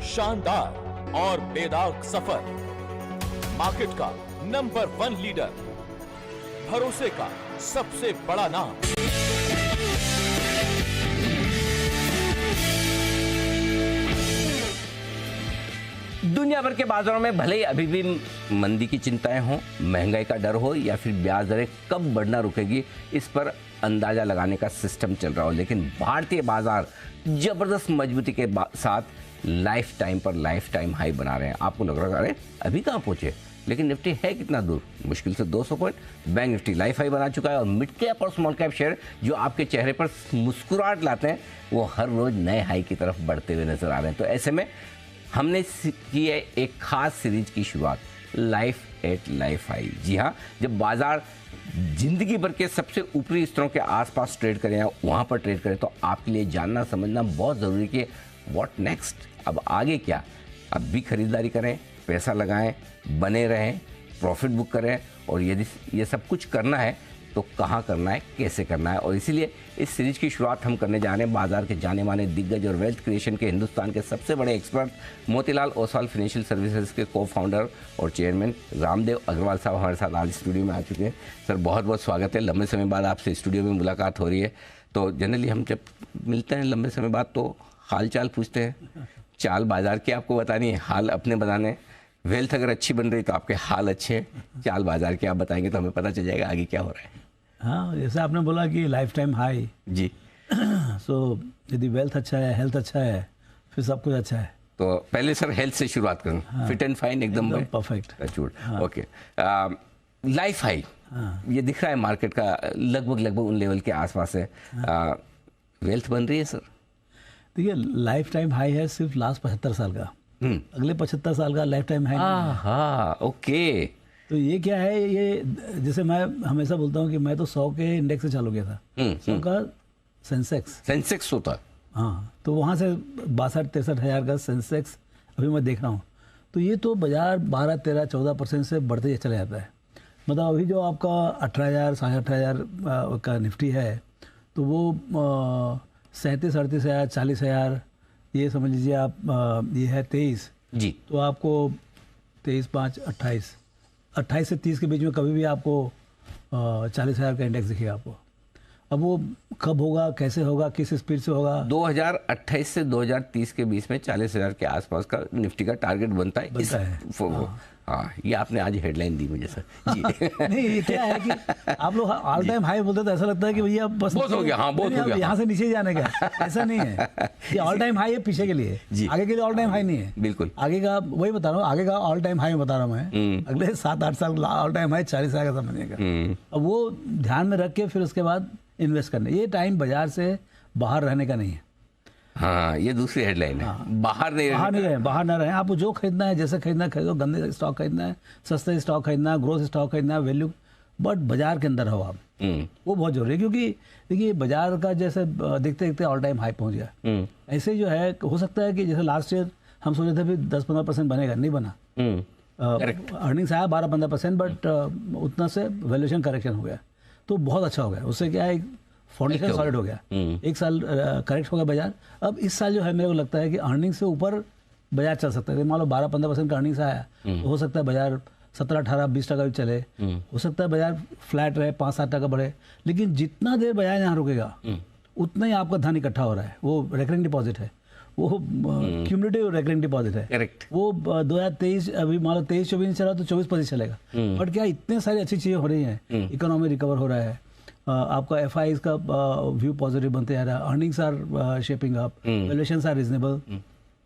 शानदार और बेदाग सफर, मार्केट का नंबर 1 लीडर, भरोसे का सबसे बड़ा नाम। दुनिया भर के बाजारों में भले ही अभी भी मंदी की चिंताएं हों, महंगाई का डर हो या फिर ब्याज दरें कब बढ़ना रुकेगी, इस पर अंदाजा लगाने का सिस्टम चल रहा हो, लेकिन भारतीय बाजार जबरदस्त मजबूती के साथ लाइफ टाइम हाई बना रहे हैं। आपको लग रहा है अरे अभी कहाँ पहुंचे, लेकिन निफ्टी है कितना दूर, मुश्किल से 200 point. Bank Nifty life high बना चुका है और मिड कैप और स्मॉल कैप शेयर जो आपके चेहरे पर मुस्कुराहट लाते हैं, वो हर रोज नए हाई की तरफ बढ़ते हुए नजर आ रहे हैं। तो ऐसे में हमने की है एक खास सीरीज की शुरुआत, लाइफ एट लाइफ हाई। जी हाँ, जब बाजार जिंदगी भर के सबसे ऊपरी स्तरों के आसपास ट्रेड करें या वहाँ पर ट्रेड करें, तो आपके लिए जानना समझना बहुत ज़रूरी कि व्हाट नेक्स्ट, अब आगे क्या। अब भी खरीदारी करें, पैसा लगाएं, बने रहें, प्रॉफिट बुक करें, और यदि ये सब कुछ करना है तो कहाँ करना है, कैसे करना है। और इसीलिए इस सीरीज की शुरुआत हम करने जा रहे हैं बाजार के जाने माने दिग्गज और वेल्थ क्रिएशन के हिंदुस्तान के सबसे बड़े expert Motilal Oswal financial services के को फाउंडर और चेयरमैन रामदेव अग्रवाल साहब हमारे साथ आज स्टूडियो में आ चुके हैं। सर बहुत बहुत स्वागत है, लंबे समय बाद आपसे स्टूडियो में मुलाकात हो रही है। तो जनरली हम जब मिलते हैं लंबे समय बाद तो हाल चाल पूछते हैं, चाल बाजार की आपको बतानी है, हाल अपने बताने। वेल्थ अगर अच्छी बन रही तो आपके हाल अच्छे हैं, चाल बाजार के आप बताएंगे तो हमें पता चल जाएगा आगे क्या हो रहा है। हाँ, जैसे आपने बोला कि लाइफ टाइम हाई जी। सो यदि वेल्थ अच्छा है, हेल्थ अच्छा है, फिर सब कुछ अच्छा है। तो पहले सर हेल्थ से शुरुआत करूँ। हाँ, फिट एंड फाइन एकदम परफेक्ट। हाँ, ओके। लाइफ हाई, हाँ, ये दिख रहा है मार्केट का लगभग उन लेवल के आसपास है। हाँ, वेल्थ बन रही है सर? देखिए, लाइफ टाइम हाई है सिर्फ लास्ट 75 साल का, अगले 75 साल का लाइफ टाइम हाई। हाँ, ओके। तो ये क्या है, ये जैसे मैं हमेशा बोलता हूँ कि मैं तो 100 के इंडेक्स से चालू किया था, 100 का सेंसेक्स होता है। हाँ, तो वहाँ से 62-63 हज़ार का सेंसेक्स अभी मैं देख रहा हूँ। तो ये तो बाजार 12-13-14% से बढ़ते चले जाता है। मतलब अभी जो आपका 18,000 18,500 का निफ्टी है, तो वो 37-38,000 40,000, ये समझ लीजिए आप, ये है 23 जी। तो आपको 23-5-28 से 30 के बीच में कभी भी आपको 40,000 का इंडेक्स दिखेगा आपको। अब वो कब होगा, कैसे होगा, किस स्पीड से होगा? 2028 से 2030 के बीच में 40,000 के आसपास का निफ्टी का टारगेट बनता है। हाँ, ये आपने आज हेडलाइन दी मुझे सर जी। नहीं, ये क्या है कि आप लोग ऑल टाइम हाई बोलते तो ऐसा लगता है कि भैया बस बहुत हो गया। हाँ, बहुत हो गया, यहाँ से नीचे जाने का। ऐसा नहीं है, ये ऑल टाइम हाई है पीछे के लिए, आगे के लिए ऑल टाइम हाई नहीं है। बिल्कुल आगे का वही बता रहा हूँ, आगे का ऑल टाइम हाई बता रहा हूँ मैं। अगले 7-8 साल ऑल टाइम हाई 40,000 का समझिएगा। अब वो ध्यान में रख के फिर उसके बाद इन्वेस्ट करना। ये टाइम बाजार से बाहर रहने का नहीं है। हाँ, ये दूसरी हेडलाइन है। हाँ, बाहर ना रहे। आपको जो खरीदना है, जैसे खरीदना है खरीदो, गंदे स्टॉक खरीदना है, सस्ते स्टॉक खरीदना है, ग्रोथ स्टॉक खरीदना है, वैल्यू, बट बाजार के अंदर रहो आप। वो बहुत जरूरी है, क्योंकि देखिए बाजार का जैसे देखते देखते ऑल टाइम हाई पहुंच गया। ऐसे जो है, हो सकता है कि जैसे लास्ट ईयर हम सोचे थे 10-15% बनेगा, नहीं बना। अर्निंग्स आया 12-15%, बट उतना से वैल्यूएशन करेक्शन हो गया, तो बहुत अच्छा हो गया। उससे क्या है, फाउंडेशन सॉलिड हो गया। एक साल करेक्ट हो गया बाजार। अब इस साल जो है, मेरे को लगता है कि अर्निंग से ऊपर बाजार चल सकता है। मान लो 12-15% का अर्निंग्स आया, तो हो सकता है बाजार 17-18-20% भी चले, हो सकता है बाजार फ्लैट रहे, 5-7% बढ़े। लेकिन जितना देर बाजार यहाँ रुकेगा, उतना ही आपका धन इकट्ठा हो रहा है। वो रेकरिंग डिपॉजिट है, वो क्यूमुलेटिव रेकरिंग डिपॉजिट है। करेक्ट। वो 2023 अभी मान लो 23-24 चला तो 24-25 चलेगा। बट क्या इतने सारी अच्छी चीजें हो रही हैं, इकोनॉमी रिकवर हो रहा है, आपका एफआई का व्यू पॉजिटिव बनते जा रहा है, earnings are shaping up, valuations are reasonable,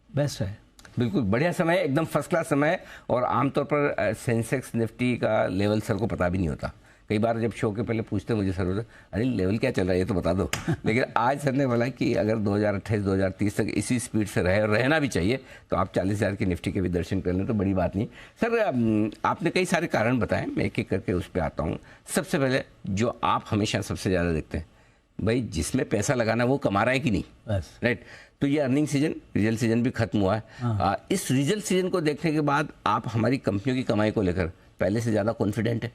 best है। बिल्कुल बढ़िया समय, एकदम फर्स्ट क्लास समय। और आमतौर पर सेंसेक्स निफ्टी का लेवल सर को पता भी नहीं होता। कई बार जब शो के पहले पूछते मुझे सर, अरे लेवल क्या चल रहा है ये तो बता दो। लेकिन आज सर ने बोला कि अगर 2028-2030 तक इसी स्पीड से रहे, और रहना भी चाहिए, तो आप 40,000 की निफ्टी के भी दर्शन कर लें तो बड़ी बात नहीं। सर आपने कई सारे कारण बताए, मैं एक एक करके उस पर आता हूँ। सबसे पहले जो आप हमेशा सबसे ज़्यादा देखते हैं, भाई जिसमें पैसा लगाना वो कमा रहा है कि नहीं, राइट। तो ये अर्निंग सीजन, रिजल्ट सीजन भी खत्म हुआ है। इस रिजल्ट सीजन को देखने के बाद आप हमारी कंपनियों की कमाई को लेकर पहले से ज़्यादा कॉन्फिडेंट है?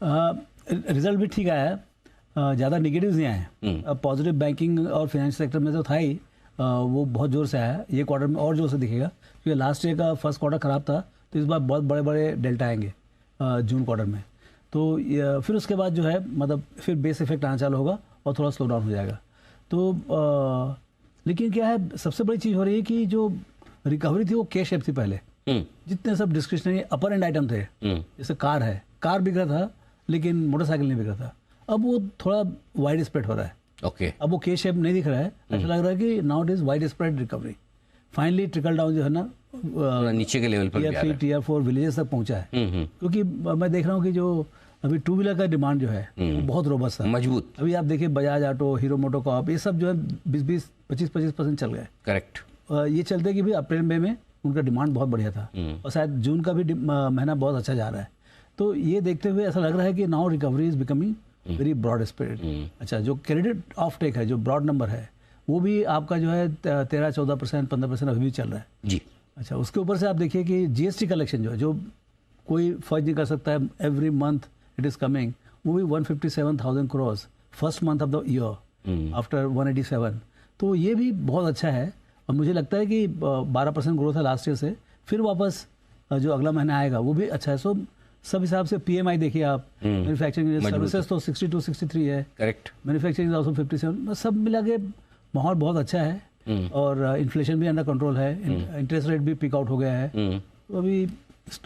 रिजल्ट भी ठीक आया है, ज़्यादा निगेटिव्स नहीं आए। पॉजिटिव बैंकिंग और फाइनेंस सेक्टर में तो था ही, वो बहुत जोर से आया है। ये क्वार्टर में और जोर से दिखेगा, क्योंकि लास्ट ईयर का फर्स्ट क्वार्टर खराब था, तो इस बार बहुत बड़े बड़े डेल्टा आएंगे जून क्वार्टर में। तो फिर उसके बाद जो है मतलब फिर बेस इफेक्ट आना चालू होगा और थोड़ा स्लो डाउन हो जाएगा। तो लेकिन क्या है, सबसे बड़ी चीज़ हो रही है कि जो रिकवरी थी वो के शेप थी पहले। जितने सब डिस्क्रिशनरी अपर एंड आइटम थे, जैसे कार है, कार बिक रहा था लेकिन मोटरसाइकिल नहीं बिक रहा था, अब वो थोड़ा वाइड स्प्रेड हो रहा है। ओके, अब वो के शेप नहीं दिख रहा है, ऐसा लग रहा है कि now it is wide spread recovery. Finally trickle down जो है ना नीचे के लेवल पर टीयर 3 टीयर 4 विलेजेस तक पहुंचा है। क्योंकि मैं देख रहा हूँ कि जो अभी टू व्हीलर का डिमांड जो है वो बहुत रोबस्ट है, मजबूत। अभी आप देखिए बजाज ऑटो, हीरो मोटोकॉर्प, ये सब जो है 20-25% चल गए। करेक्ट। ये चलते कि भाई अप्रैल मई में उनका डिमांड बहुत बढ़िया था और शायद जून का भी महीना बहुत अच्छा जा रहा है। तो ये देखते हुए ऐसा लग रहा है कि now recovery is becoming very broad spread. अच्छा, जो क्रेडिट ऑफ टेक है, जो ब्रॉड नंबर है, वो भी आपका जो है 13-14%, 15% अभी भी चल रहा है जी। अच्छा, उसके ऊपर से आप देखिए कि जीएसटी कलेक्शन जो है, जो कोई फर्ज नहीं कर सकता है, every month it is coming, वो भी 157,000 crore first month of the year after 187। तो ये भी बहुत अच्छा है और मुझे लगता है कि 12% ग्रोथ है लास्ट ईयर से, फिर वापस जो अगला महीना आएगा वो भी अच्छा है। सो सब हिसाब से पीएमआई देखिए आप, मैन्युफैक्चरिंग सर्विसेज तो 62-63 है, करेक्ट, मैन्युफैक्चरिंग ऑल्सो 57, सब मिला के माहौल बहुत अच्छा है और इन्फ्लेशन भी अंडर कंट्रोल है, इंटरेस्ट रेट भी पिक आउट हो गया है। तो अभी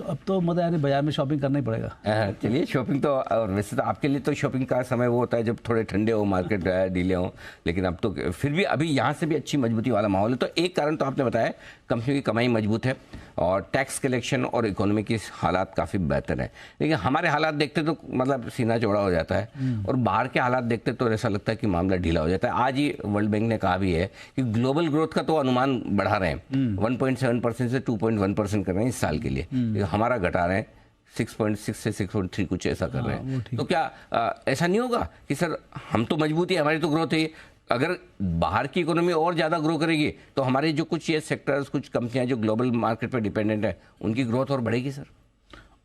अब तो मतलब यानी बाजार में शॉपिंग करना ही पड़ेगा। चलिए, शॉपिंग तो, और वैसे तो आपके लिए तो शॉपिंग का समय वो होता है जब थोड़े ठंडे हो, मार्केट डीले हो, लेकिन अब तो फिर भी अभी यहाँ से भी अच्छी मजबूती वाला माहौल है। तो एक कारण तो आपने बताया कंपनी की कमाई मजबूत है और टैक्स कलेक्शन और इकोनॉमी की हालात काफ़ी बेहतर है, लेकिन हमारे हालात देखते तो मतलब सीना चौड़ा हो जाता है और बाहर के हालात देखते तो ऐसा लगता है कि मामला ढीला हो जाता है। आज ही वर्ल्ड बैंक ने कहा भी है कि ग्लोबल ग्रोथ का तो अनुमान बढ़ा रहे हैं, 1.7% से 2.1% कर रहे हैं इस साल के लिए, लेकिन हमारा घटा रहे हैं 6.6 से 6.3 कुछ ऐसा कर रहे हैं। तो क्या ऐसा नहीं होगा कि सर हम तो मजबूत है, हमारी तो ग्रोथ है, अगर बाहर की इकोनॉमी और ज़्यादा ग्रो करेगी तो हमारे जो कुछ ये सेक्टर्स, कुछ कंपनियां जो ग्लोबल मार्केट पर डिपेंडेंट है, उनकी ग्रोथ और बढ़ेगी सर?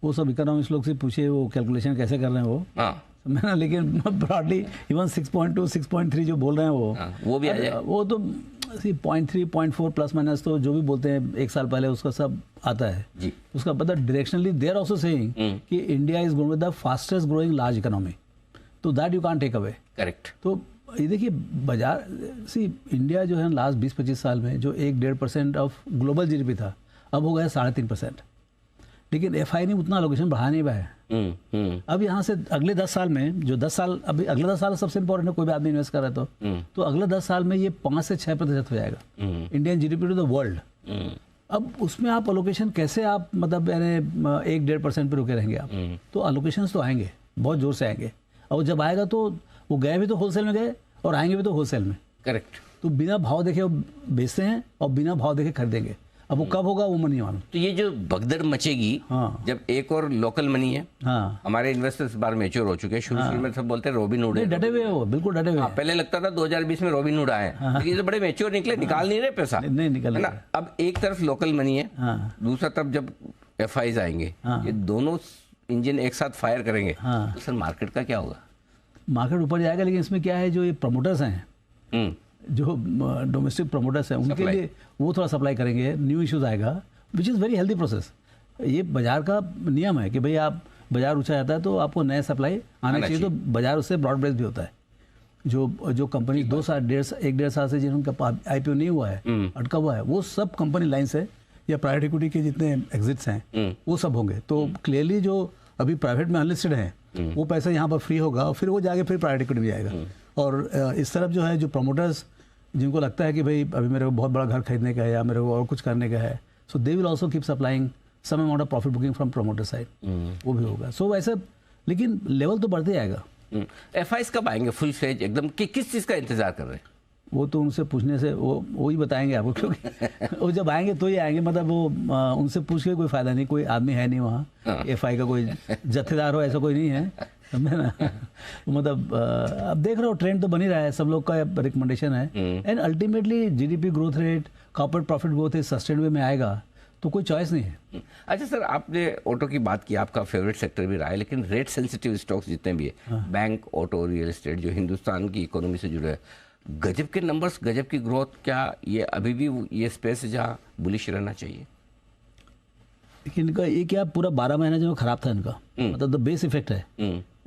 वो सब इकोनॉमिक्स लोग से पूछिए वो कैलकुलेशन कैसे कर रहे हैं वो। हाँ, मैंने लेकिन ब्रॉडली इवन 6.2 6.3 जो बोल रहे हैं वो भी आ जाए, वो तो 0.3 0.4 प्लस माइनस तो जो भी बोलते हैं एक साल पहले उसका सब आता है जी। उसका पता directionally they are also saying कि India is going with the fastest growing large economy, तो that you can't take away. Correct. तो ये देखिए बाजार इंडिया जो है लास्ट 20-25 साल में जो 1-1.5% ऑफ ग्लोबल जीडीपी था, अब हो गया 3.5%, लेकिन एफआई ने उतना लोकेशन बढ़ा नहीं पाया है। अब यहाँ से अगले 10 साल में जो 10 साल, अभी अगले 10 साल सबसे इंपॉर्टेंट है, कोई भी आदमी इन्वेस्ट कर रहा है तो अगले 10 साल में ये 5 से 6% हो जाएगा Indian GDP to the world. अब उसमें आप अलोकेशन कैसे आप मतलब यानी 1-1.5% पे रुके रहेंगे आप, तो अलोकेशन तो आएंगे, बहुत जोर से आएंगे, और जब आएगा तो वो गए भी तो होलसेल में गए और आएंगे भी तो होलसेल में। करेक्ट। तो बिना भाव देखे वो बेचते हैं और बिना भाव देखे खरीदेंगे। अब वो कब होगा वो मनी मालूम। तो ये जो भगदड़ मचेगी, हाँ, जब एक और लोकल मनी है, हाँ, हमारे इन्वेस्टर्स बार मैच्योर हो चुके हैं, शुरू में सब बोलते हैं रॉबिनहुड है, डटे हुए हो, बिल्कुल डटे हुए। पहले लगता था 2020 में रॉबिनहुड आए, लेकिन ये तो बड़े मैच्योर निकले, निकाल नहीं रहे पैसा, नहीं निकल है ना। अब एक तरफ लोकल मनी है, हाँ, दूसरा तरफ जब एफआईज आएंगे, ये दोनों इंजन एक साथ फायर करेंगे, तो सर मार्केट का क्या होगा? मार्केट ऊपर जाएगा, लेकिन इसमें क्या है, जो ये प्रमोटर्स हैं, जो डोमेस्टिक प्रमोटर्स हैं, उनके लिए वो थोड़ा सप्लाई करेंगे, न्यू इश्यूज आएगा, which is very healthy process. ये बाजार का नियम है कि भाई आप बाजार ऊंचा जाता है तो आपको नया सप्लाई आना चाहिए, तो बाजार उससे ब्रॉड बेस भी होता है। जो कंपनी 2 साल 1.5 साल से जिनका आईपीओ नहीं हुआ है, अटका हुआ है, वो सब कंपनी लाइन से या प्राइवेट इक्विटी के जितने एग्जिट्स हैं वो सब होंगे। तो क्लियरली जो अभी प्राइवेट में अनलिस्टेड हैं वो पैसा यहाँ पर फ्री होगा और फिर वो जाके फिर प्राइवेट इक्विटी में जाएगा। और इस तरफ जो है जो प्रमोटर्स जिनको लगता है कि भाई अभी मेरे को बहुत बड़ा घर खरीदने का है या मेरे को और कुछ करने का है, so they will also keep supplying some amount of profit booking from promoter side, वो भी होगा। सो वैसे लेकिन लेवल तो बढ़ते आएगा। एफआईज कब आएंगे फुल फ्लेज एकदम, कि किस चीज़ का इंतजार कर रहे हैं? वो तो उनसे पूछने से वो ही बताएंगे आपको, क्योंकि वो जब आएंगे तो ही आएंगे, मतलब वो उनसे पूछ के कोई फायदा नहीं, कोई आदमी है नहीं वहाँ एफआई का कोई जत्थेदार हो ऐसा कोई नहीं है, समझे ना। मतलब अब देख रहे हो ट्रेंड तो बन ही रहा है, सब लोग का रिकमेंडेशन है, and ultimately GDP growth rate, corporate profit growth इस सस्टेन वे में आएगा, तो कोई चॉइस नहीं है। अच्छा सर, आपने ऑटो की बात की, आपका फेवरेट सेक्टर भी रहा है, लेकिन रेट सेंसिटिव स्टॉक्स जितने भी है, बैंक, ऑटो, रियल एस्टेट, जो हिंदुस्तान की इकोनॉमी से जुड़े हैं, गजब के नंबर्स, गजब की ग्रोथ, क्या ये अभी भी ये स्पेस है जहाँ बुलिश रहना चाहिए? लेकिन इनका ये क्या पूरा 12 महीना जो खराब था इनका, मतलब द बेस इफेक्ट है।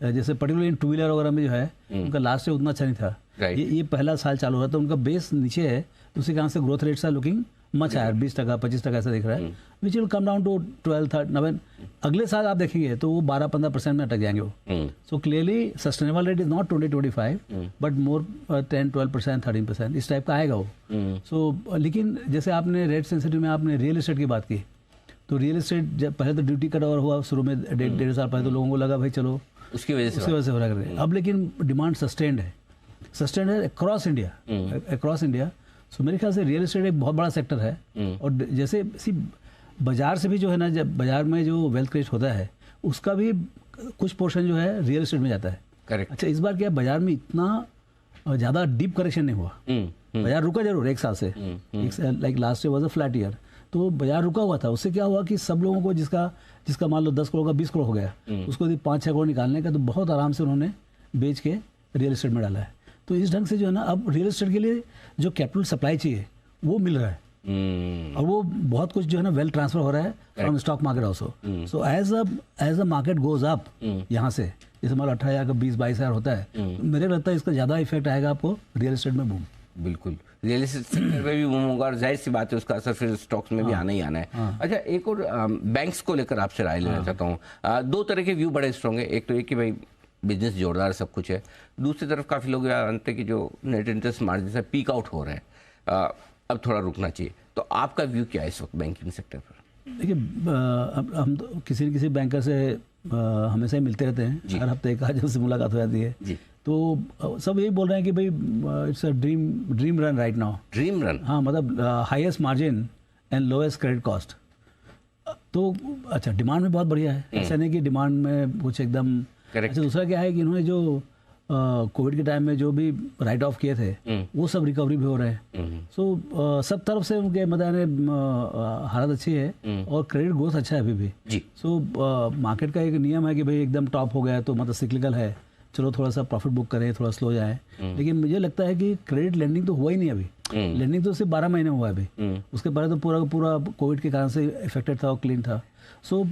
जैसे पर्टिकुलर इन टू व्हीलर वगैरह में जो है उनका लास्ट ईयर उतना अच्छा नहीं था। Right. ये पहला साल चालू हुआ तो उनका बेस नीचे है, तो उसी कारण से growth rates are looking much higher, 20% 25% ऐसा दिख रहा है, which will come down to 12-13। अगले साल आप देखेंगे तो वो 12-15% में अटक जाएंगे वो। So clearly sustainable rate is not 20-25 but more 10-12%, 13% इस टाइप का आएगा वो। सो लेकिन जैसे आपने रेट सेंसिटिव में आपने रियल एस्टेट की बात की, तो रियल एस्टेट जब पहले तो ड्यूटी कट ओवर हुआ शुरू में 1.5 साल पहले, तो लोगों को लगा भाई चलो उसकी वजह से हो रहा है। अब लेकिन डिमांड सस्टेन्ड है अक्रॉस इंडिया। सो मेरे ख्याल से रियल एस्टेट एक बहुत बड़ा सेक्टर है। और जैसे बाजार से भी जो है ना, जब बाजार में जो वेल्थ क्रिएट होता है उसका भी कुछ पोर्शन जो है रियल एस्टेट में जाता है। करेक्ट। अच्छा, इस बार क्या बाजार में इतना ज़्यादा डीप करेक्शन नहीं हुआ, बाजार रुका जरूर एक साल से, like last year was a flat year, तो बाजार रुका हुआ था। उससे क्या हुआ कि सब लोगों को जिसका मान लो 10 करोड़ का 20 करोड़ हो गया, उसको यदि 5-6 करोड़ निकालने का, तो बहुत आराम से उन्होंने बेच के रियल एस्टेट में डाला है। तो इस ढंग से जो है ना, अब रियल एस्टेट के लिए जो कैपिटल सप्लाई चाहिए वो मिल रहा है, और वो बहुत कुछ जो है ना वेल ट्रांसफर हो रहा है from stock market also. So as a market goes up यहाँ से, जैसे मान लो 18,000 का 20-22 हज़ार होता है, तो मेरे लगता है इसका ज़्यादा इफेक्ट आएगा आपको रियल एस्टेट में बूम। बिल्कुल, रियल एस्टेट सेक्टर में भी बूम होगा, और जाहिर सी बात है उसका असर फिर स्टॉक्स में भी आना ही आना है। अच्छा, एक और बैंक्स को लेकर आपसे राय लेना चाहता हूँ। दो तरह के व्यू बड़े स्ट्रॉन्ग है। एक तो ये कि भाई बिजनेस जोरदार सब कुछ है, दूसरी तरफ काफ़ी लोग जानते हैं कि जो नेट इंटरेस्ट मार्जिन से पीक आउट हो रहे हैं, अब थोड़ा रुकना चाहिए। तो आपका व्यू क्या है इस वक्त बैंकिंग सेक्टर पर? देखिए, अब हम तो किसी न किसी बैंकर से हमेशा ही मिलते रहते हैं, हर हफ्ते एक आध से मुलाकात हो जाती है जी। तो सब यही बोल रहे हैं कि भाई it's a dream run right now. Dream run? हाँ, मतलब highest margin and lowest credit cost. तो अच्छा, डिमांड में बहुत बढ़िया है, ऐसा नहीं कि डिमांड में कुछ एकदम। अच्छा, दूसरा क्या है कि इन्होंने जो कोविड के टाइम में जो भी राइट ऑफ किए थे वो सब रिकवरी भी हो रहे हैं। सो सब तरफ से उनके मतलब हालत अच्छी है और क्रेडिट ग्रोथ अच्छा है अभी भी। सो मार्केट का एक नियम है कि भाई एकदम टॉप हो गया तो मतलब सिक्लिकल है, चलो थोड़ा सा प्रॉफिट बुक करें, थोड़ा स्लो जाए। लेकिन मुझे लगता है कि क्रेडिट लेंडिंग तो हुआ ही नहीं अभी। लेंडिंग तो सिर्फ 12 महीने हुआ है अभी, उसके पहले तो पूरा कोविड के कारण से इफेक्टेड था और क्लीन था। सो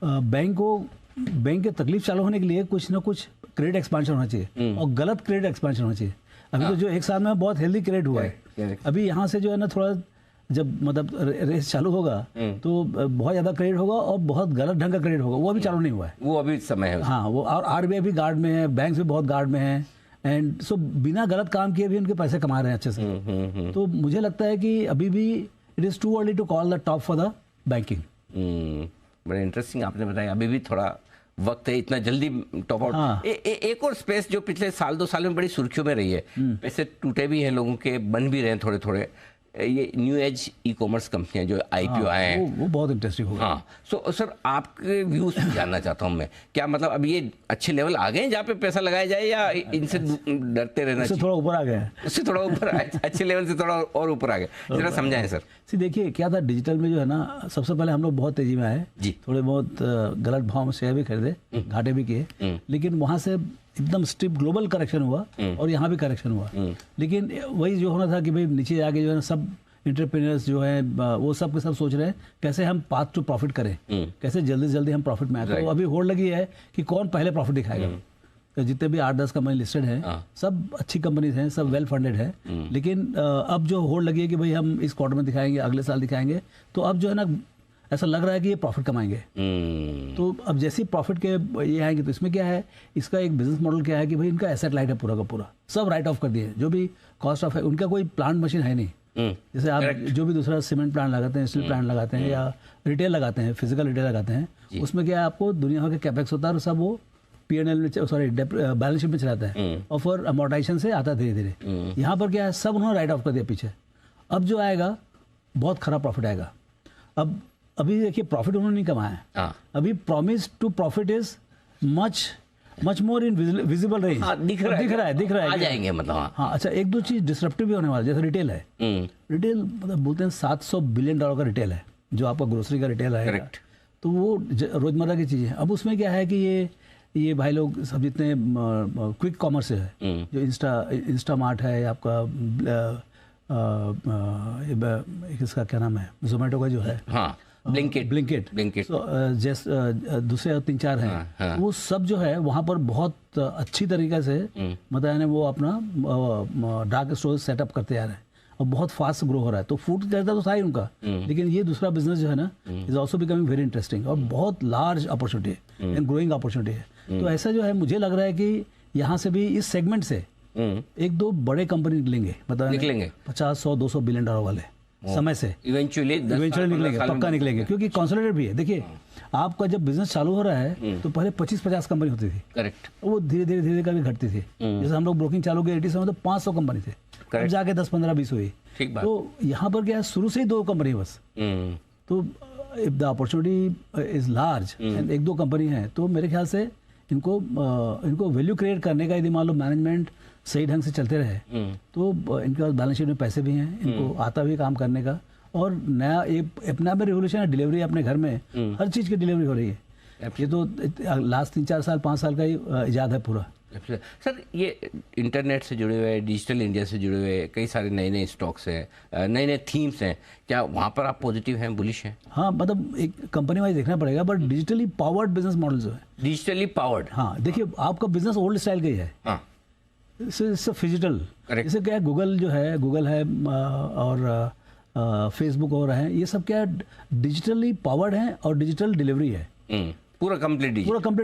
बैंक के तकलीफ चालू होने के लिए कुछ ना कुछ क्रेडिट एक्सपांशन होना चाहिए, और गलत क्रेडिट एक्सपांशन होना चाहिए। अभी तो जो एक साल में बहुत हेल्दी क्रेडिट हुआ है, अभी यहाँ से जो है ना थोड़ा जब मतलब रेस चालू होगा तो बहुत ज़्यादा क्रेडिट होगा और बहुत गलत ढंग का क्रेडिट होगा, वो अभी चालू नहीं हुआ है, वो अभी समय है। हाँ, वो और आरबीआई भी गार्ड में है, बैंक भी बहुत गार्ड में है, एंड सो बिना गलत काम किए भी उनके पैसे कमा रहे हैं अच्छे से। तो मुझे लगता है कि अभी भी it is too early to call the top for the banking. बड़ा इंटरेस्टिंग आपने बताया, अभी भी थोड़ा वक्त है, इतना जल्दी टॉप आउट। हाँ। एक और स्पेस जो पिछले साल 2 साल में बड़ी सुर्खियों में रही है, पैसे टूटे भी हैं लोगों के, बन भी रहे हैं थोड़े थोड़े, ये न्यू एज ई कॉमर्स कंपनियां जो आईपीओ आए हैं, वो बहुत इंटरेस्टिंग होगा। हाँ, सो सर आपके व्यूज जानना चाहता हूँ मैं, क्या मतलब अब ये अच्छे लेवल आ गए हैं जहाँ पे पैसा लगाया जाए, या इनसे डरते रहना चाहिए? थोड़ा ऊपर आ गए, उससे थोड़ा ऊपर अच्छे लेवल से थोड़ा और ऊपर आ गए, जरा समझाएं सर। देखिए क्या था, डिजिटल में जो है ना, सबसे पहले हम लोग बहुत तेजी में आए जी, थोड़े बहुत गलत भाव में शेयर भी खरीदे, घाटे भी किए, लेकिन वहाँ से एकदम स्टिप ग्लोबल करेक्शन हुआ और यहाँ भी करेक्शन हुआ। लेकिन वही जो होना था कि भाई नीचे आके जो है सब एंटरप्रेन्योर्स जो है वो सब के सब सोच रहे हैं कैसे हम पाथ टू प्रॉफिट करें, कैसे जल्दी जल्दी हम प्रॉफिट में आए। तो अभी होड़ लगी है कि कौन पहले प्रॉफिट दिखाएगा। तो जितने भी 8-10 कंपनी लिस्टेड हैं, सब अच्छी कंपनीज हैं, सब वेल फंडेड है, लेकिन अब जो होड़ लगी है कि भाई हम इस क्वार्टर में दिखाएंगे, अगले साल दिखाएंगे, तो अब जो है ना ऐसा लग रहा है कि ये प्रॉफिट कमाएंगे। तो अब जैसे प्रॉफिट के ये आएंगे, तो इसमें क्या है, इसका एक बिजनेस मॉडल क्या है कि भाई इनका एसेट लाइट है पूरा का पूरा, सब राइट ऑफ कर दिए, जो भी कॉस्ट ऑफ है, उनका कोई प्लांट मशीन है नहीं। जैसे आप जो भी दूसरा सीमेंट प्लांट लगाते हैं, स्टील प्लांट लगाते हैं, या रिटेल लगाते हैं, फिजिकल रिटेल लगाते हैं, उसमें क्या है, आपको दुनिया भर के कैपेक्स होता है और सब वो P&L में, सॉरी बैलेंस शीट में चलाता है और फिर अमोर्टाइजेशन से आता है धीरे धीरे। यहाँ पर क्या है, सब उन्होंने राइट ऑफ कर दिया पीछे। अब जो आएगा बहुत खराब प्रॉफिट आएगा। अब अभी देखिए प्रॉफिट उन्होंने नहीं कमाया, अभी promise to profit is much more in visible range, दिख रहा है आ जाएंगे मतलब। हाँ, अच्छा, एक दो चीज डिसरप्टिव भी होने वाला, जैसे रिटेल है, रिटेल मतलब बोलते हैं $700 बिलियन का रिटेल है, जो आपका ग्रोसरी का रिटेल है, तो वो रोजमर्रा की चीज़ें। अब उसमें क्या है कि ये ये भाई लोग सब जितने क्विक कॉमर्स है, जो इंस्टा मार्ट है, आपका इसका क्या नाम है, जोमेटो का जो है, हाँ, ब्लिंकिट जैसे दूसरे 3-4 हैं, हाँ। वो सब जो है वहाँ पर बहुत अच्छी तरीके से मतलब यानी वो अपना डार्क स्टोरेज सेटअप करते आ रहे हैं और बहुत फास्ट ग्रो हो रहा है। तो फूड कहता तो था ही उनका, लेकिन ये दूसरा बिजनेस जो है ना is also becoming very interesting और बहुत लार्ज अपॉर्चुनिटी है एंड ग्रोइंग अपॉर्चुनिटी है। तो ऐसा जो है मुझे लग रहा है कि यहाँ से भी इस सेगमेंट से 1-2 बड़े कंपनी निकलेंगे, मतलब 50-100-200 बिलियन डॉलर वाले समय से इवेंचुअली निकलेंगे, पक्का निकलेंगे, क्योंकि कॉन्सोलिडेट भी है। देखिए आपका जब बिजनेस चालू हो रहा है तो पहले 25-50 कंपनी होती थी, करेक्ट, वो धीरे धीरे करके घटती थी। जैसे हम लोग ब्रोकिंग चालू किए 80 में तो 500 कंपनी थे, अब जाके 10-15-20 हुई। तो यहाँ पर क्या है, शुरू से ही 2 कंपनी बस। तो if the opportunity is large and 1-2 company है तो मेरे ख्याल से इनको वैल्यू क्रिएट करने का, यदि मान लो मैनेजमेंट सही ढंग से चलते रहे तो इनके पास बैलेंस शीट में पैसे भी हैं, इनको आता भी काम करने का, और नया एक अपना में रिवोल्यूशन है, डिलीवरी अपने घर में हर चीज़ की डिलीवरी हो रही है। ये तो लास्ट 3-4 साल 5 साल का ही इजाद है पूरा। सर ये इंटरनेट से जुड़े हुए, डिजिटल इंडिया से जुड़े हुए कई सारे नए स्टॉक्स हैं, नए थीम्स हैं, क्या वहाँ पर आप पॉजिटिव हैं, बुलिश हैं? हाँ, मतलब एक कंपनी वाइज देखना पड़ेगा, but digitally powered business model जो है, डिजिटली पावर्ड, हाँ देखिए आपका बिजनेस ओल्ड स्टाइल का ही है, हाँ, इससे फिजिटल, जैसे क्या है गूगल है और फेसबुक और है, ये सब क्या डिजिटली पावर्ड है और डिजिटल डिलीवरी है, पूरा कंप्लीट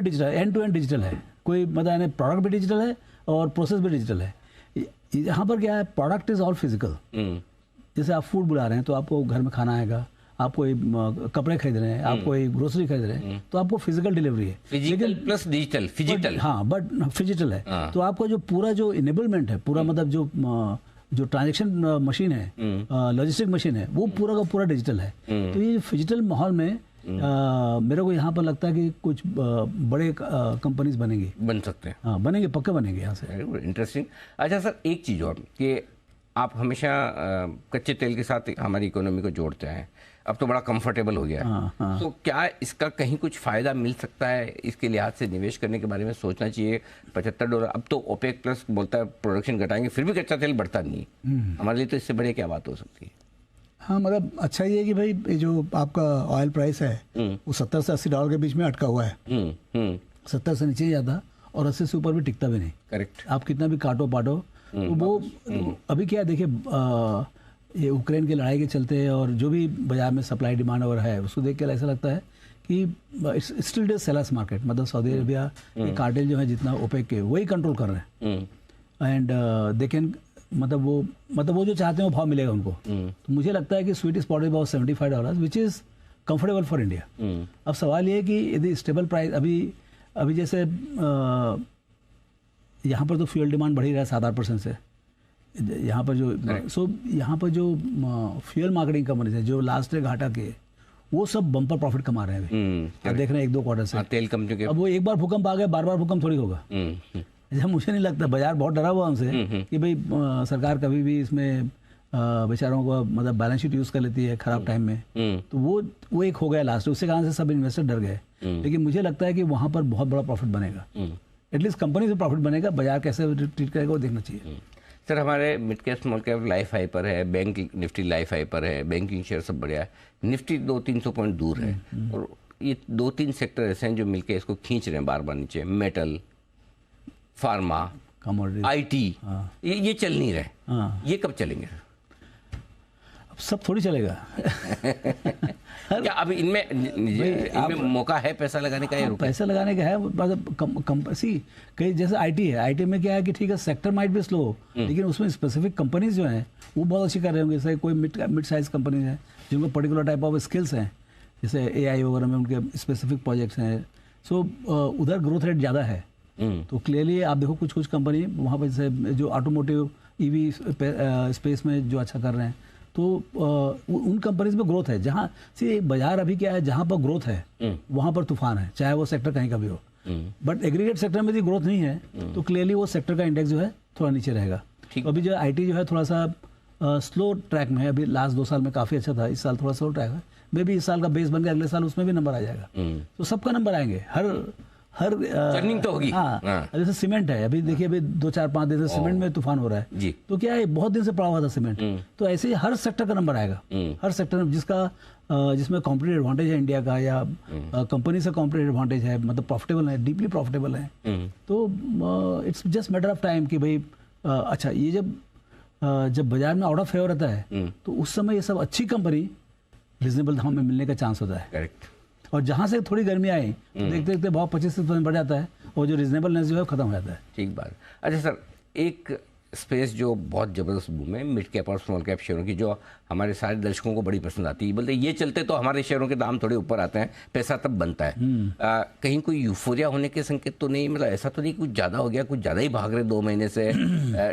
डिजिटल है, एंड टू एंड डिजिटल है। कोई मतलब प्रोडक्ट भी डिजिटल है और प्रोसेस भी डिजिटल है। यहाँ पर क्या है, प्रोडक्ट इज ऑल फिजिकल। जैसे आप फूड बुला रहे हैं तो आपको घर में खाना आएगा, आप कोई कपड़े खरीद रहे हैं, आप कोई ग्रोसरी खरीद रहे हैं, तो आपको फिजिकल डिलीवरी है, फिजिकल प्लस डिजिटल, फिजिटल, हाँ बट फिजिटल है। तो आपका जो पूरा जो इनेबलमेंट है, पूरा मतलब जो ट्रांजेक्शन मशीन है, लॉजिस्टिक मशीन है, वो पूरा का पूरा डिजिटल है। तो ये फिजिटल माहौल में मेरे को यहाँ पर लगता है कि कुछ बड़े कंपनीज बन सकते हैं, हाँ बनेंगे, पक्के बनेंगे यहाँ से। इंटरेस्टिंग। अच्छा सर, एक चीज़ और कि आप हमेशा कच्चे तेल के साथ हमारी इकोनॉमी को जोड़ते हैं, अब तो बड़ा कंफर्टेबल हो गया है, तो क्या इसका कहीं कुछ फ़ायदा मिल सकता है? इसके लिहाज से निवेश करने के बारे में सोचना चाहिए। $75, अब तो ओपेक प्लस बोलता है प्रोडक्शन घटाएंगे, फिर भी कच्चा तेल बढ़ता नहीं, हमारे लिए तो इससे बड़े क्या बात हो सकती है? हाँ, मतलब अच्छा ये है कि भाई ये जो आपका ऑयल प्राइस है वो $70 से $80 के बीच में अटका हुआ है। 70 से नीचे ही जाता और 80 से ऊपर भी टिकता भी नहीं। करेक्ट, आप कितना भी काटो पाटो तो वो अभी क्या देखिए, ये यूक्रेन की लड़ाई के चलते और जो भी बाजार में सप्लाई डिमांड और है उसको देख कर ऐसा लगता है कि स्टिल सेलर्स मार्केट, मतलब सऊदी अरेबिया के कार्टेल जो है जितना ओपेक के वही कंट्रोल कर रहे हैं एंड दे कैन, मतलब वो जो चाहते हैं वो भाव मिलेगा उनको। तो मुझे लगता है कि sweet spot is about $75 which is comfortable for India. अब सवाल ये है कि यदि स्टेबल प्राइस अभी जैसे यहाँ पर तो फ्यूल डिमांड बढ़ ही रहा है 7-8% से, यहाँ पर यहाँ पर जो फ्यूल मार्केटिंग कंपनीज है जो लास्ट ईयर घाटा के, वो सब बम्पर प्रॉफिट कमा रहे हैं अभी। आप देख रहे हैं 1-2 क्वार्टर से तेल कंपनी के। अब वो एक बार भूकंप आ गया, बार भूकंप थोड़ी होगा। मुझे नहीं लगता, बाजार बहुत डरा हुआ हमसे कि भाई सरकार कभी भी इसमें बेचारों को मतलब बैलेंस शीट यूज कर लेती है खराब टाइम में, तो वो एक हो गया लास्ट, उसके कारण से सब इन्वेस्टर डर गए। लेकिन मुझे लगता है कि वहाँ पर बहुत बड़ा प्रॉफिट बनेगा, एटलीस्ट कंपनी से प्रॉफिट बनेगा, बाजार कैसे ट्रीट करेगा वो देखना चाहिए। सर हमारे mid cap small cap life high पर है, बैंक निफ्टी लाइफ हाई पर है, बैंकिंग शेयर सब बढ़िया है, निफ्टी 200-300 पॉइंट दूर है, और ये 2-3 सेक्टर ऐसे हैं जो मिलके इसको खींच रहे हैं बार बार नीचे, मेटल, फार्मा, कमोडिटी, आईटी, ये चल नहीं रहे, ये कब चलेंगे? अब सब थोड़ी चलेगा। क्या अभी इनमें मौका है पैसा लगाने का? पैसा लगाने का है, मतलब कई जैसे आईटी है, आईटी में क्या है कि ठीक है सेक्टर माइट भी स्लो, लेकिन उसमें स्पेसिफिक कंपनीज जो हैं वो बहुत अच्छी कर रहे होंगे। जैसे कोई मिड साइज कंपनीज हैं जिनको पर्टिकुलर टाइप ऑफ स्किल्स हैं, जैसे एआई वगैरह में उनके स्पेसिफिक प्रोजेक्ट्स हैं, सो उधर ग्रोथ रेट ज़्यादा है। तो क्लियरली आप देखो कुछ कंपनी वहाँ पर जैसे जो ऑटोमोटिव ईवी स्पेस में जो अच्छा कर रहे हैं, तो उन कंपनीज में ग्रोथ है। जहाँ से बाजार अभी क्या है, जहाँ पर ग्रोथ है वहाँ पर तूफान है, चाहे वो सेक्टर कहीं का भी हो। बट एग्रीगेट सेक्टर में यदि ग्रोथ नहीं है तो क्लियरली वो सेक्टर का इंडेक्स जो है थोड़ा नीचे रहेगा। तो अभी जो आईटी जो है थोड़ा सा स्लो ट्रैक में है, अभी लास्ट 2 साल में काफ़ी अच्छा था, इस साल थोड़ा स्लो ट्रैक है। मे भी इस साल का बेस बन गया, अगले साल उसमें भी नंबर आ जाएगा। तो सबका नंबर आएंगे, हर Churning तो होगी। हाँ, हाँ। जैसे सीमेंट है, अभी देखिए अभी 2-4-5 दिन से सीमेंट में तूफान हो रहा है जी। तो क्या है, बहुत दिन से पड़ा हुआ था सीमेंट, तो ऐसे ही हर सेक्टर का नंबर आएगा, हर सेक्टर में जिसमें कॉम्पिटिटिव एडवांटेज है इंडिया का, या कंपनी से कॉम्पिटिटिव एडवांटेज है, मतलब प्रॉफिटेबल है, डीपली प्रॉफिटेबल है, तो it's just matter of time कि भाई अच्छा ये जब बाजार में आउट ऑफ फेवर रहता है तो उस समय ये सब अच्छी कंपनी रिजनेबल दाम में मिलने का चांस होता है। करेक्ट। और जहाँ से थोड़ी गर्मी आई देखते देखते भाव 25% बढ़ जाता है और जो रिजनेबलनेस जो है खत्म हो जाता है। ठीक बात। अच्छा सर, एक स्पेस जो बहुत ज़बरदस्त बूम है मिड कैप और स्मॉल कैप शेयरों की, जो हमारे सारे दर्शकों को बड़ी पसंद आती है, बोलते ये चलते तो हमारे शेयरों के दाम थोड़े ऊपर आते हैं, पैसा तब बनता है। कहीं कोई यूफोरिया होने के संकेत तो नहीं, मतलब ऐसा तो नहीं कुछ ज़्यादा हो गया, कुछ ज़्यादा ही भाग रहे 2 महीने से,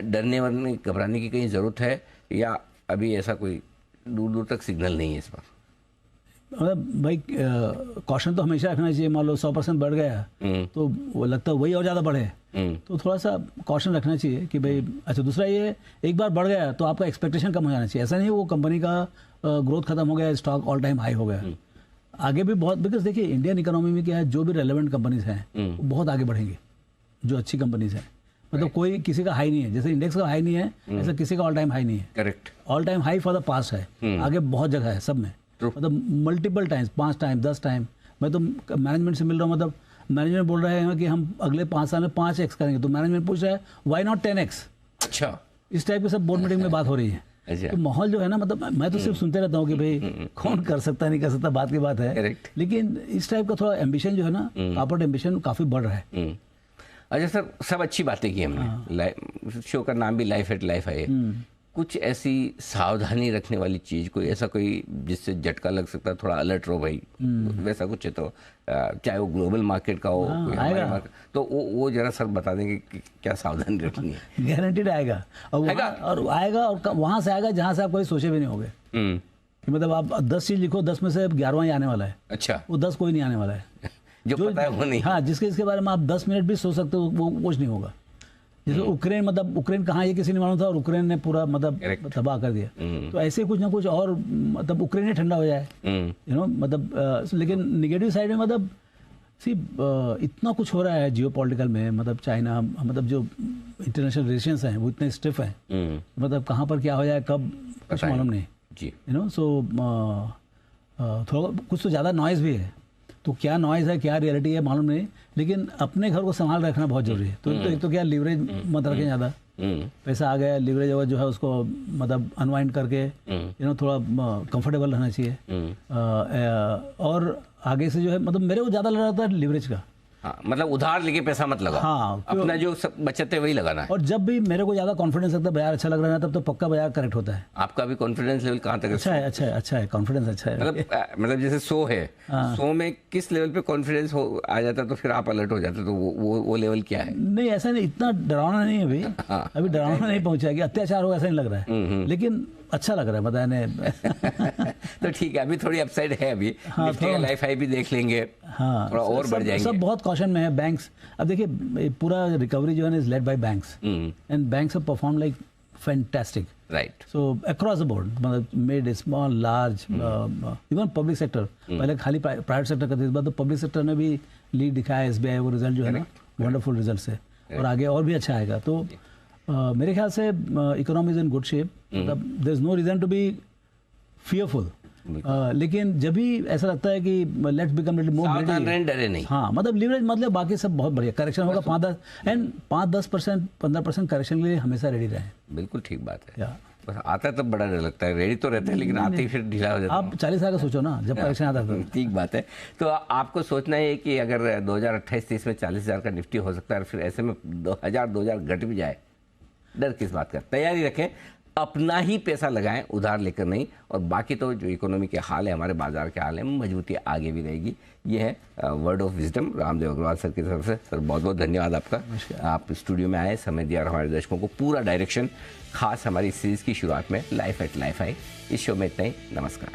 डरने वरने घबराने की कहीं ज़रूरत है, या अभी ऐसा कोई दूर दूर तक सिग्नल नहीं है इस पर? मतलब भाई कॉशन तो हमेशा रखना चाहिए। मान लो 100% बढ़ गया तो वो लगता है वही और ज़्यादा बढ़े, तो थोड़ा सा कॉशन रखना चाहिए कि भाई अच्छा। दूसरा ये, एक बार बढ़ गया तो आपका एक्सपेक्टेशन कम हो जाना चाहिए। ऐसा नहीं वो कंपनी का ग्रोथ खत्म हो गया, स्टॉक ऑल टाइम हाई हो गया, आगे भी बहुत, बिकॉज देखिए इंडियन इकोनॉमी में क्या है, जो भी रेलेवेंट कंपनीज हैं वो बहुत आगे बढ़ेंगी, जो अच्छी कंपनीज हैं। मतलब कोई किसी का हाई नहीं है, जैसे इंडेक्स का हाई नहीं है ऐसा किसी का ऑल टाइम हाई नहीं है। Correct. All time high for the past है, आगे बहुत जगह है सब में, मतलब मल्टीपल टाइम्स, 5 टाइम 10 टाइम। मैं तो मैनेजमेंट से मिल रहा हूँ, मतलब मैनेजमेंट बोल रहे हैं कि हम अगले 5 साल में 5x करेंगे, तो मैनेजमेंट पूछ रहा है व्हाई नॉट 10x। अच्छा, इस टाइप के सब बोर्ड मीटिंग में बात हो रही है। अच्छा। तो माहौल जो है ना, मतलब मैं तो सिर्फ सुनते रहता हूँ कि भाई कौन कर सकता नहीं कर सकता, बात की बात है। Correct। लेकिन इस टाइप का थोड़ा एम्बिशन जो है ना, कॉर्पोरेट एम्बिशन काफी बढ़ रहा है। अच्छा सर, सब अच्छी बातें की हमने, शो का नाम भी लाइफ एट लाइफ है, कुछ ऐसी सावधानी रखने वाली चीज, कोई ऐसा कोई जिससे झटका लग सकता है, थोड़ा अलर्ट रहो भाई, वैसा कुछ है तो चाहे वो ग्लोबल मार्केट का हो, कोई हमारे मार्केट, तो वो जरा सर बता देंगे कि क्या सावधानी रखनी है? गारंटीड आएगा, और आएगा और वहां से आएगा जहां से आप कभी सोचे भी नहीं होगे। कि मतलब आप 10 चीज लिखो, 10 में से 11वां ही आने वाला है। अच्छा। वो 10 कोई नहीं आने वाला है जो पता है वो नहीं। हाँ, इसके बारे में आप 10 मिनट भी सोच सकते हो, वो कुछ नहीं होगा। जैसे उक्रेन, मतलब उक्रेन कहाँ ये किसी ने मालूम था, और उक्रेन ने पूरा मतलब तबाह कर दिया। तो ऐसे कुछ ना कुछ और, मतलब उक्रेन ही ठंडा हो जाए, यू नो, मतलब लेकिन निगेटिव साइड में मतलब इतना कुछ हो रहा है जियोपॉलिटिकल में, मतलब चाइना, मतलब जो इंटरनेशनल रिलेशंस हैं वो इतने स्टिफ हैं, मतलब कहाँ पर क्या हो जाए कब कुछ मालूम नहीं जी, यू नो। सो थोड़ा कुछ तो ज़्यादा नॉइज़ भी है, तो क्या नॉइज़ है क्या रियलिटी है मालूम नहीं, लेकिन अपने घर को संभाल रखना बहुत जरूरी है। तो एक तो क्या, लीवरेज मत रखें ज़्यादा, पैसा आ गया लीवरेज जो है उसको मतलब अनवाइंड करके यू नो थोड़ा कंफर्टेबल रहना चाहिए। और आगे से जो है, मतलब मेरे को ज़्यादा लग रहा था लीवरेज का। हाँ, मतलब उधार लेके पैसा मत लगा, हाँ, अपना जो सब बचत है वही लगाना है। और जब भी मेरे को ज़्यादा कॉन्फिडेंस लगता है बाजार अच्छा लग रहा है, तब तो पक्का बाजार करेक्ट होता है। आपका भी कॉन्फिडेंस लेवल कहाँ तक? अच्छा है, अच्छा है, अच्छा है, कॉन्फिडेंस अच्छा है। मतलब जैसे 100 है, 100 में किस लेवल पे कॉन्फिडेंस आ जाता है तो फिर आप अलर्ट हो जाते, तो वो लेवल क्या है? नहीं, ऐसा नहीं, इतना डरावना नहीं है अभी। अभी डरावना नहीं पहुंचा कि अत्याचार होगा, ऐसा नहीं लग रहा है, लेकिन अच्छा लग रहा है बताने। तो ठीक है, अभी थोड़ी अपसाइड है, अभी निफ्टी का लाइफ हाई भी देख लेंगे, थोड़ा और बढ़ जाएंगे। सब बहुत कॉशन में है। बैंक्स, अब देखिए पूरा रिकवरी जो है is led by banks, and banks have perform like fantastic, right. So across the board, मतलब mid small large, even public sector, पहले खाली प्राइवेट सेक्टर करते, इस बार तो पब्लिक सेक्टर ने भी लीड दिखाया। SBI वो रिजल्ट जो है ना, वंडरफुल रिजल्ट है, और आगे और भी अच्छा आएगा। तो मेरे ख्याल से economy is in good shape, मतलब there is no reason to be fearful. लेकिन जब भी ऐसा लगता है कि let's become little more greedy, डरे नहीं। हाँ, मतलब लीवरेज मतलब बाकी सब बहुत बढ़िया, करेक्शन होगा 5-10% 15% करेक्शन के लिए हमेशा रेडी रहें। बिल्कुल ठीक बात है। बस आता है तब बड़ा डर लगता है, रेडी तो रहता है लेकिन आते ही फिर ढीला हो जाता है। आप 40 साल का सोचो ना, जब करेक्शन आता है। ठीक बात है। तो आपको सोचना है कि अगर 2028-30 में 40,000 का निफ्टी हो सकता है, फिर ऐसे में 2000 घट भी जाए, डर किस बात का? तैयारी रखें, अपना ही पैसा लगाएं, उधार लेकर नहीं, और बाकी तो जो इकोनॉमी के हाल है, हमारे बाजार के हाल है, मजबूती आगे भी रहेगी। ये है word of wisdom Ramdev Agarwal sir की तरफ से। सर बहुत बहुत धन्यवाद आपका, आप स्टूडियो में आए, समय दिया और हमारे दर्शकों को पूरा डायरेक्शन, खास हमारी सीरीज की शुरुआत में लाइफ एट लाइफ आई। इस शो में इतना ही, नमस्कार।